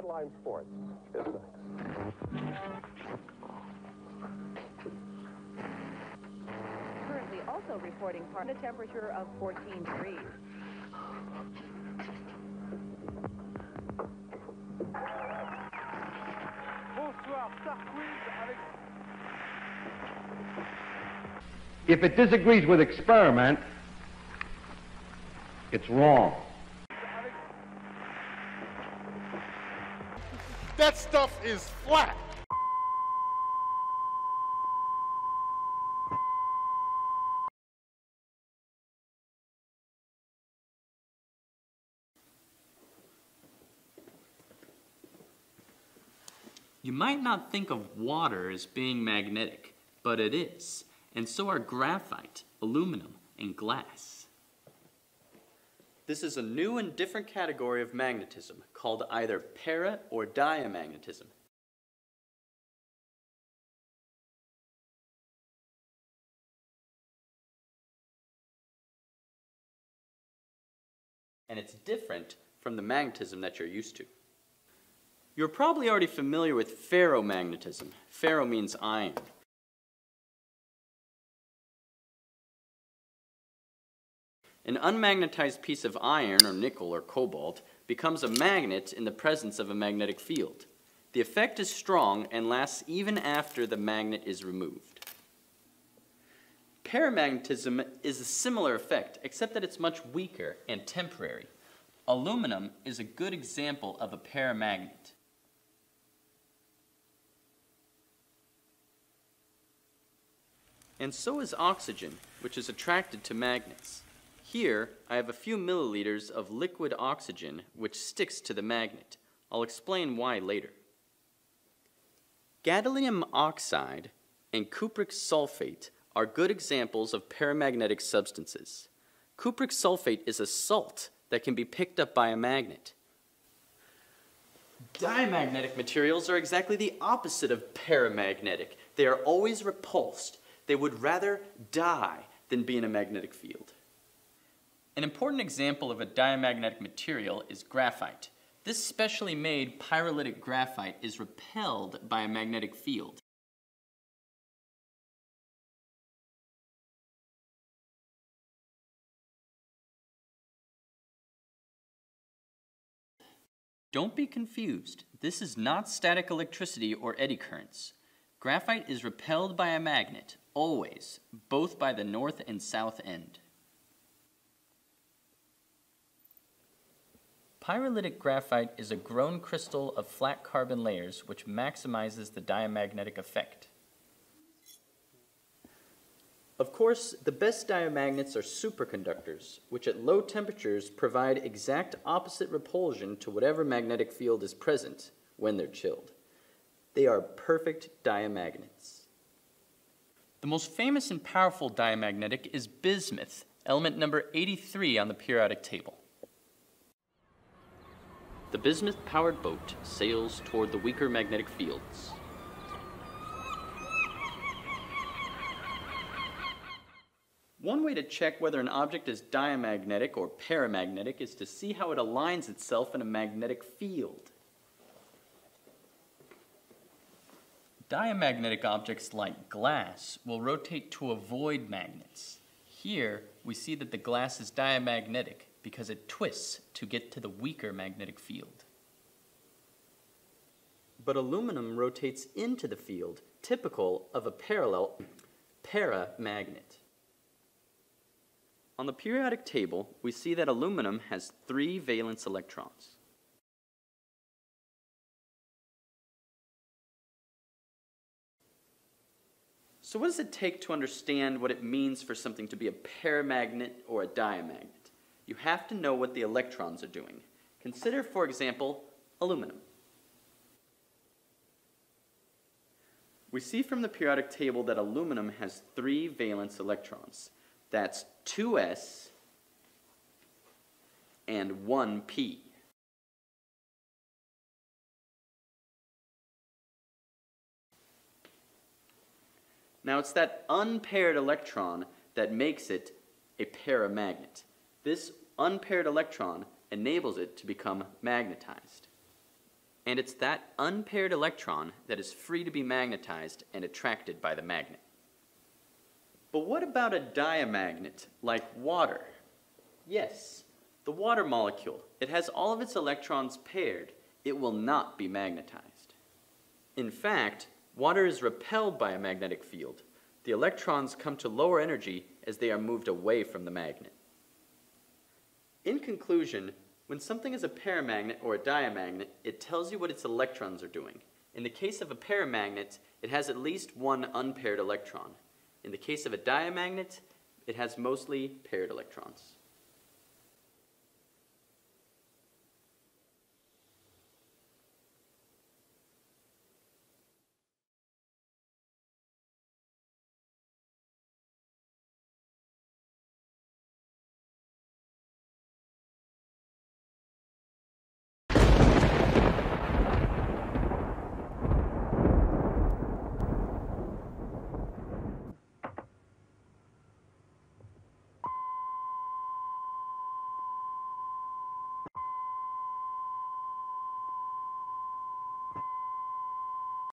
Adeline Sports. Here's next. Currently also reporting a temperature of 14 degrees. If it disagrees with experiment, it's wrong. That stuff is flat. You might not think of water as being magnetic, but it is, and so are graphite, aluminum, and glass. This is a new and different category of magnetism called either para or diamagnetism. And it's different from the magnetism that you're used to. You're probably already familiar with ferromagnetism. Ferro means iron. An unmagnetized piece of iron, or nickel, or cobalt, becomes a magnet in the presence of a magnetic field. The effect is strong and lasts even after the magnet is removed. Paramagnetism is a similar effect, except that it's much weaker and temporary. Aluminum is a good example of a paramagnet. And so is oxygen, which is attracted to magnets. Here, I have a few milliliters of liquid oxygen which sticks to the magnet. I'll explain why later. Gadolinium oxide and cupric sulfate are good examples of paramagnetic substances. Cupric sulfate is a salt that can be picked up by a magnet. Diamagnetic materials are exactly the opposite of paramagnetic. They are always repulsed. They would rather die than be in a magnetic field. An important example of a diamagnetic material is graphite. This specially made pyrolytic graphite is repelled by a magnetic field. Don't be confused. This is not static electricity or eddy currents. Graphite is repelled by a magnet, always, both by the north and south end. Pyrolytic graphite is a grown crystal of flat carbon layers which maximizes the diamagnetic effect. Of course, the best diamagnets are superconductors, which at low temperatures provide exact opposite repulsion to whatever magnetic field is present when they're chilled. They are perfect diamagnets. The most famous and powerful diamagnetic is bismuth, element number 83 on the periodic table. The bismuth-powered boat sails toward the weaker magnetic fields. One way to check whether an object is diamagnetic or paramagnetic is to see how it aligns itself in a magnetic field. Diamagnetic objects like glass will rotate to avoid magnets. Here, we see that the glass is diamagnetic because it twists to get to the weaker magnetic field. But aluminum rotates into the field, typical of a parallel paramagnet. On the periodic table, we see that aluminum has 3 valence electrons. So what does it take to understand what it means for something to be a paramagnet or a diamagnet? You have to know what the electrons are doing. Consider, for example, aluminum. We see from the periodic table that aluminum has 3 valence electrons. That's 2s and 1p. Now it's that unpaired electron that makes it a paramagnet. This unpaired electron enables it to become magnetized. and it's that unpaired electron that is free to be magnetized and attracted by the magnet. But what about a diamagnet, like water? Yes, the water molecule. It has all of its electrons paired. It will not be magnetized. In fact, water is repelled by a magnetic field. The electrons come to lower energy as they are moved away from the magnet. In conclusion, when something is a paramagnet or a diamagnet, it tells you what its electrons are doing. In the case of a paramagnet, it has at least one unpaired electron. In the case of a diamagnet, it has mostly paired electrons.